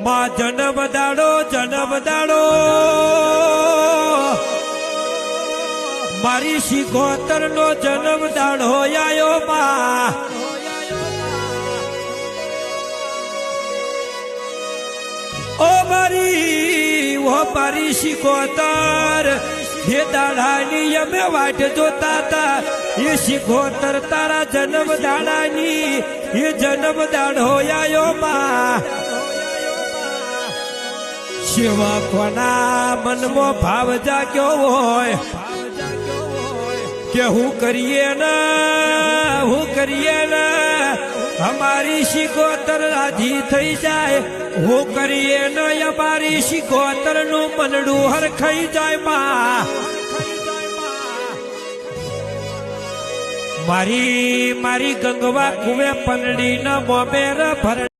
માં જન્મ દાડો મારી શિકોતર નો જન્મ દાડો આયો માં ઓ મારી શિકોતર જે દાડાની અમે વાટ જોતા હતા એ શિકોતર તારા જન્મ દાડાની એ જન્મ દાડો આયો માં સેવા કોના મનમાં ભાવ જાગ્યો હોય કે હું કરીએ ને અમારી શિકોતર રાજી થઈ જાય હું કરીએ ને અમારી શિકોતર નું મનડું હરખાઈ જાય માં મારી ગંગવા કુવે પલડી ન મોમેર ભર